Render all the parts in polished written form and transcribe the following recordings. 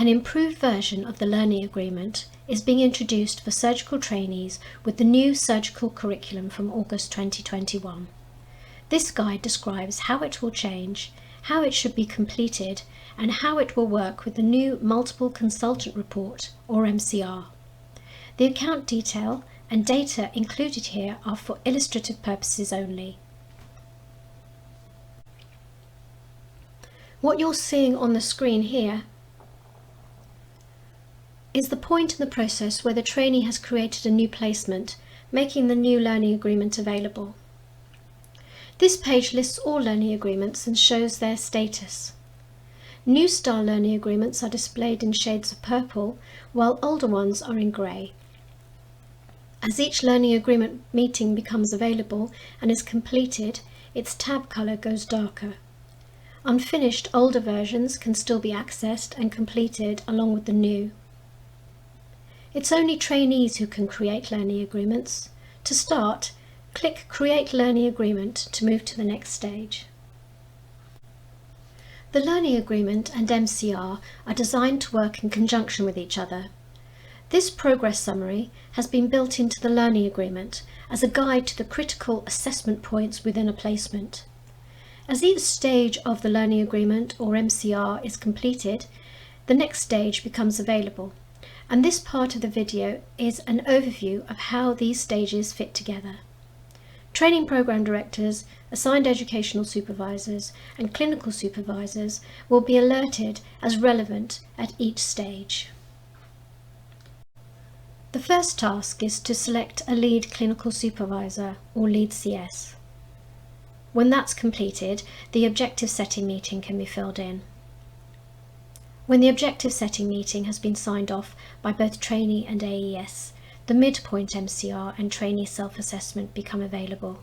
An improved version of the Learning Agreement is being introduced for surgical trainees with the new surgical curriculum from August 2021. This guide describes how it will change, how it should be completed, and how it will work with the new Multiple Consultant Report, or MCR. The account detail and data included here are for illustrative purposes only. What you're seeing on the screen here is the point in the process where the trainee has created a new placement, making the new Learning Agreement available. This page lists all Learning Agreements and shows their status. New style Learning Agreements are displayed in shades of purple, while older ones are in grey. As each Learning Agreement meeting becomes available and is completed, its tab colour goes darker. Unfinished older versions can still be accessed and completed along with the new. It's only trainees who can create Learning Agreements. To start, click Create Learning Agreement to move to the next stage. The Learning Agreement and MCR are designed to work in conjunction with each other. This progress summary has been built into the Learning Agreement as a guide to the critical assessment points within a placement. As each stage of the Learning Agreement or MCR is completed, the next stage becomes available. And this part of the video is an overview of how these stages fit together. Training Programme Directors, assigned educational supervisors and clinical supervisors will be alerted as relevant at each stage. The first task is to select a lead clinical supervisor or lead CS. When that's completed, the objective setting meeting can be filled in. When the objective setting meeting has been signed off by both trainee and AES, the midpoint MCR and trainee self-assessment become available.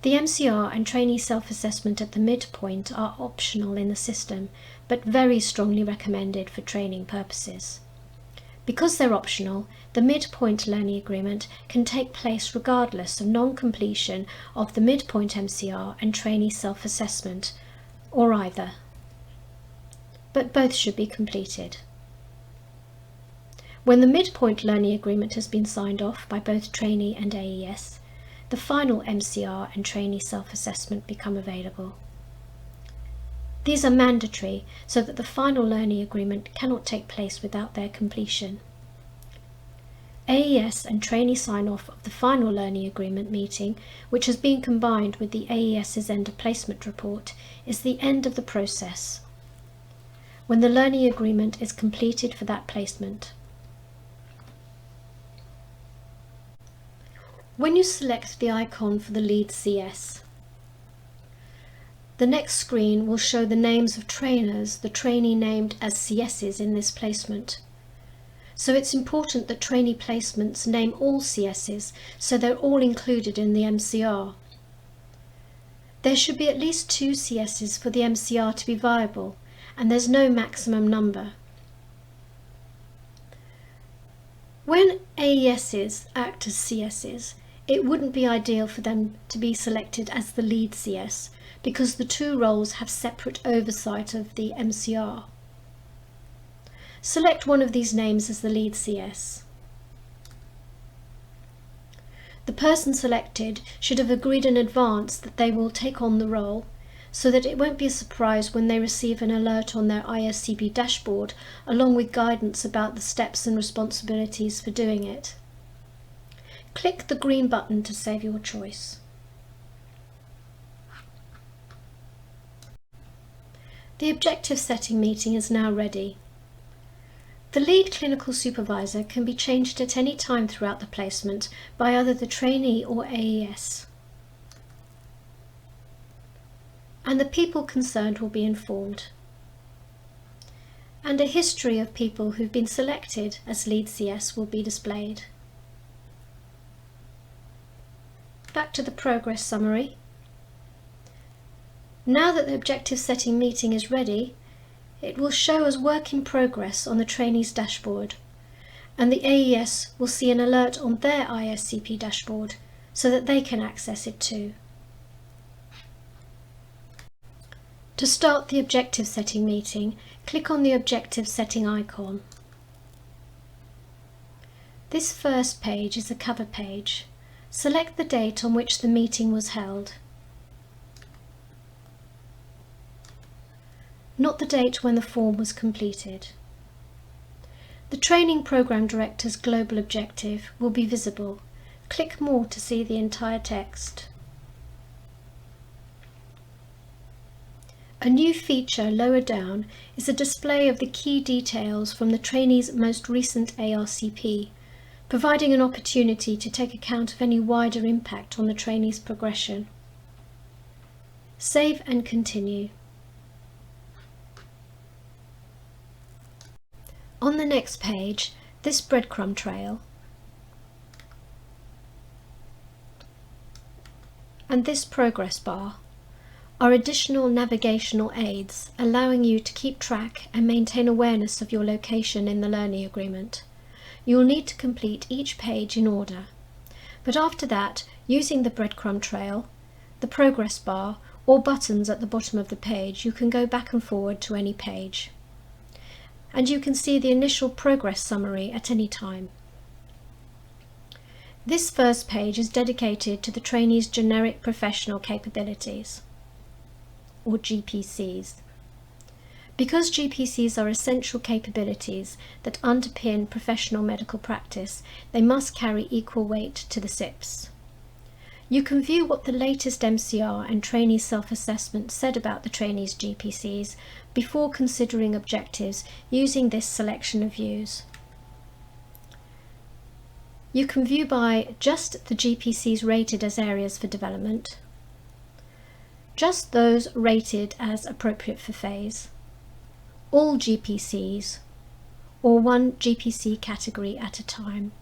The MCR and trainee self-assessment at the midpoint are optional in the system, but very strongly recommended for training purposes. Because they're optional, the midpoint Learning Agreement can take place regardless of non-completion of the midpoint MCR and trainee self-assessment, or either. But both should be completed. When the midpoint Learning Agreement has been signed off by both trainee and AES, the final MCR and trainee self-assessment become available. These are mandatory so that the final Learning Agreement cannot take place without their completion. AES and trainee sign-off of the final Learning Agreement meeting, which has been combined with the AES's end of placement report, is the end of the process, when the Learning Agreement is completed for that placement. When you select the icon for the lead CS, the next screen will show the names of trainers the trainee named as CSs in this placement. So it's important that trainee placements name all CSs so they're all included in the MCR. There should be at least 2 CSs for the MCR to be viable, and there's no maximum number. When AESs act as CSs, it wouldn't be ideal for them to be selected as the lead CS because the 2 roles have separate oversight of the MCR. Select one of these names as the lead CS. The person selected should have agreed in advance that they will take on the role, so that it won't be a surprise when they receive an alert on their ISCP dashboard along with guidance about the steps and responsibilities for doing it. Click the green button to save your choice. The objective setting meeting is now ready. The lead clinical supervisor can be changed at any time throughout the placement by either the trainee or AES. And the people concerned will be informed. And a history of people who've been selected as lead CS will be displayed. Back to the progress summary. Now that the objective setting meeting is ready, it will show as work in progress on the trainee's dashboard, and the AES will see an alert on their ISCP dashboard so that they can access it too. To start the objective setting meeting, click on the objective setting icon. This first page is a cover page. Select the date on which the meeting was held, not the date when the form was completed. The Training Programme Director's global objective will be visible. Click More to see the entire text. A new feature lower down is a display of the key details from the trainee's most recent ARCP, providing an opportunity to take account of any wider impact on the trainee's progression. Save and continue. On the next page, this breadcrumb trail and this progress bar are additional navigational aids allowing you to keep track and maintain awareness of your location in the learning agreement. You will need to complete each page in order, but after that, using the breadcrumb trail, the progress bar, or buttons at the bottom of the page, you can go back and forward to any page. And you can see the initial progress summary at any time. This first page is dedicated to the trainee's generic professional capabilities, or GPCs. Because GPCs are essential capabilities that underpin professional medical practice, they must carry equal weight to the SIPs. You can view what the latest MCR and trainee self-assessment said about the trainee's GPCs before considering objectives using this selection of views. You can view by just the GPCs rated as areas for development, just those rated as appropriate for phase, all GPCs, or one GPC category at a time.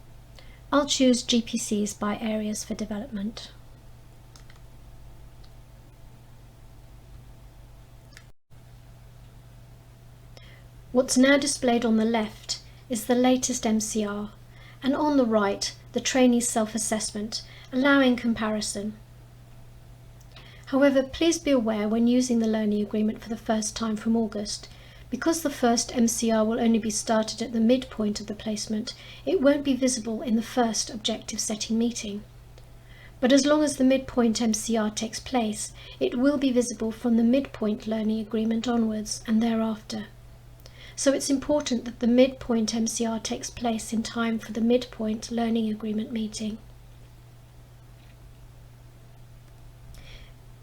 I'll choose GPCs by areas for development. What's now displayed on the left is the latest MCR, and on the right, the trainee's self-assessment, allowing comparison. However, please be aware when using the learning agreement for the first time from August, because the first MCR will only be started at the midpoint of the placement, it won't be visible in the first objective setting meeting. But as long as the midpoint MCR takes place, it will be visible from the midpoint learning agreement onwards and thereafter. So it's important that the midpoint MCR takes place in time for the midpoint learning agreement meeting.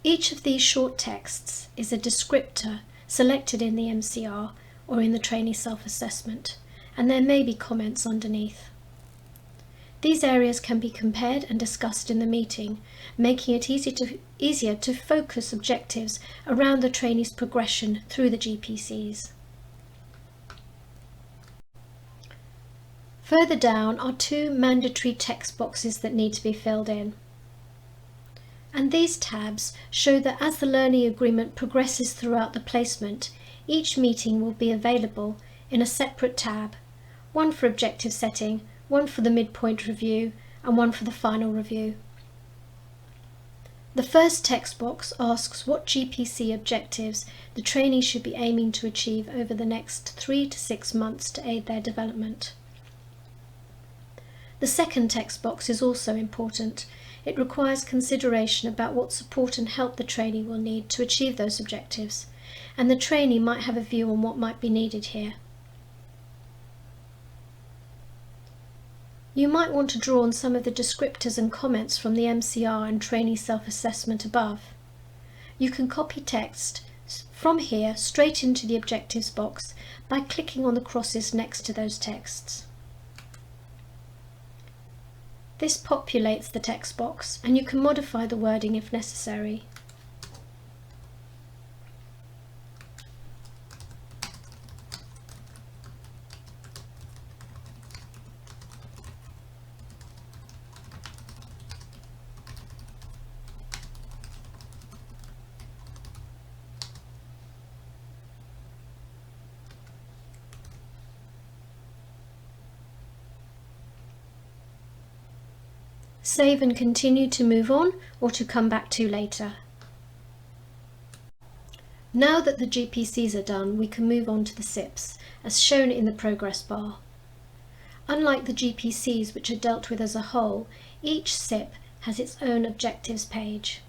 Each of these short texts is a descriptor selected in the MCR or in the trainee self-assessment, and there may be comments underneath. These areas can be compared and discussed in the meeting, making it easier to focus objectives around the trainee's progression through the GPCs. Further down are two mandatory text boxes that need to be filled in. And these tabs show that as the learning agreement progresses throughout the placement, each meeting will be available in a separate tab, one for objective setting, one for the midpoint review, and one for the final review. The first text box asks what GPC objectives the trainee should be aiming to achieve over the next 3 to 6 months to aid their development. The second text box is also important. It requires consideration about what support and help the trainee will need to achieve those objectives, and the trainee might have a view on what might be needed here. You might want to draw on some of the descriptors and comments from the MCR and trainee self-assessment above. You can copy text from here straight into the objectives box by clicking on the crosses next to those texts. This populates the text box, and you can modify the wording if necessary. Save and continue to move on or to come back to later. Now that the GPCs are done, we can move on to the SIPs, as shown in the progress bar. Unlike the GPCs, which are dealt with as a whole, each SIP has its own objectives page.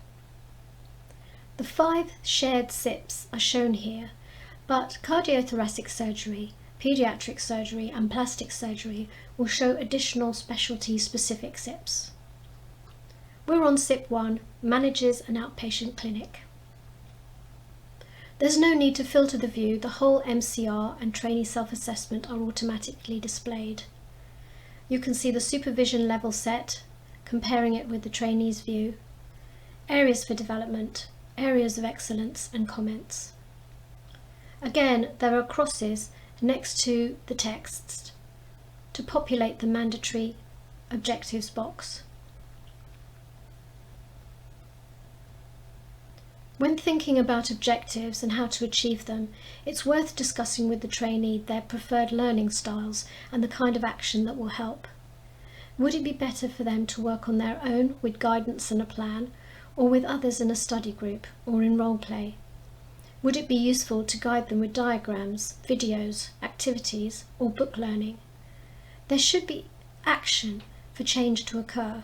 The 5 shared SIPs are shown here, but cardiothoracic surgery, paediatric surgery and plastic surgery will show additional specialty-specific SIPs. We're on SIP 1, Manages an Outpatient Clinic. There's no need to filter the view, the whole MCR and trainee self-assessment are automatically displayed. You can see the supervision level set, comparing it with the trainee's view, areas for development, areas of excellence and comments. Again, there are crosses next to the texts to populate the mandatory objectives box. When thinking about objectives and how to achieve them, it's worth discussing with the trainee their preferred learning styles and the kind of action that will help. Would it be better for them to work on their own with guidance and a plan, or with others in a study group or in role play? Would it be useful to guide them with diagrams, videos, activities, or book learning? There should be action for change to occur.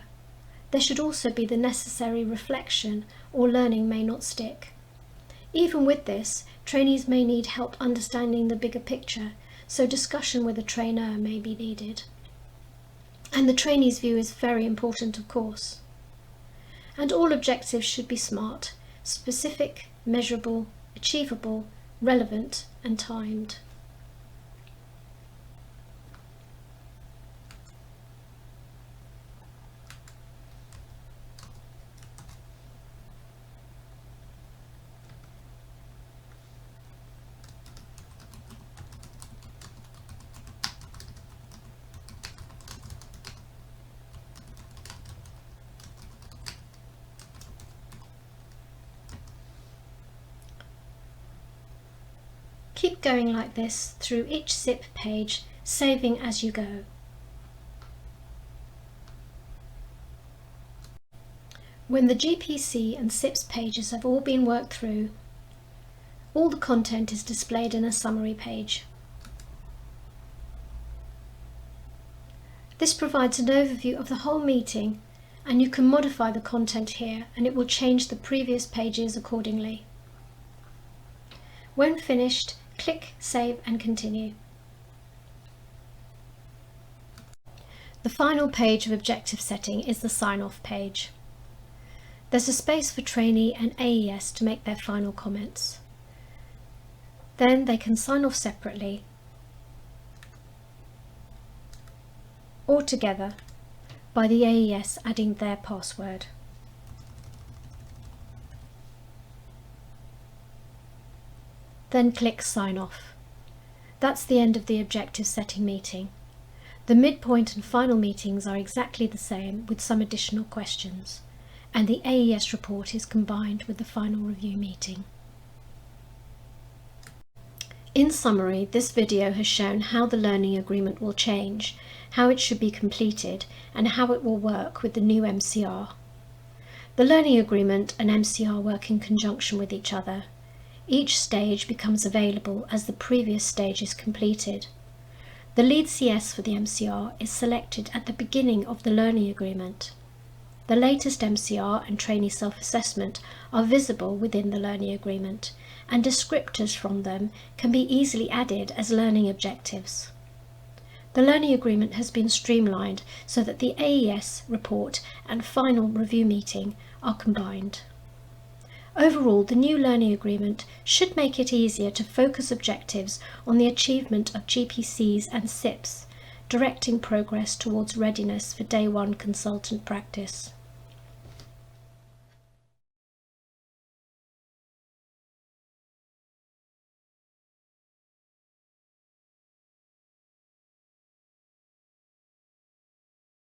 There should also be the necessary reflection, or learning may not stick. Even with this, trainees may need help understanding the bigger picture, so discussion with a trainer may be needed. And the trainee's view is very important, of course. And all objectives should be SMART, specific, measurable, achievable, relevant, and timed. Keep going like this through each SIP page, saving as you go. When the GPC and SIPs pages have all been worked through, all the content is displayed in a summary page. This provides an overview of the whole meeting, and you can modify the content here and it will change the previous pages accordingly. When finished, click Save and Continue. The final page of objective setting is the sign-off page. There's a space for trainee and AES to make their final comments. Then they can sign off separately or together by the AES adding their password. Then click Sign Off. That's the end of the objective setting meeting. The midpoint and final meetings are exactly the same with some additional questions, and the AES report is combined with the final review meeting. In summary, this video has shown how the learning agreement will change, how it should be completed, and how it will work with the new MCR. The learning agreement and MCR work in conjunction with each other. Each stage becomes available as the previous stage is completed. The lead CS for the MCR is selected at the beginning of the learning agreement. The latest MCR and trainee self-assessment are visible within the learning agreement, and descriptors from them can be easily added as learning objectives. The learning agreement has been streamlined so that the AES report and final review meeting are combined. Overall, the new learning agreement should make it easier to focus objectives on the achievement of GPCs and SIPs, directing progress towards readiness for day one consultant practice.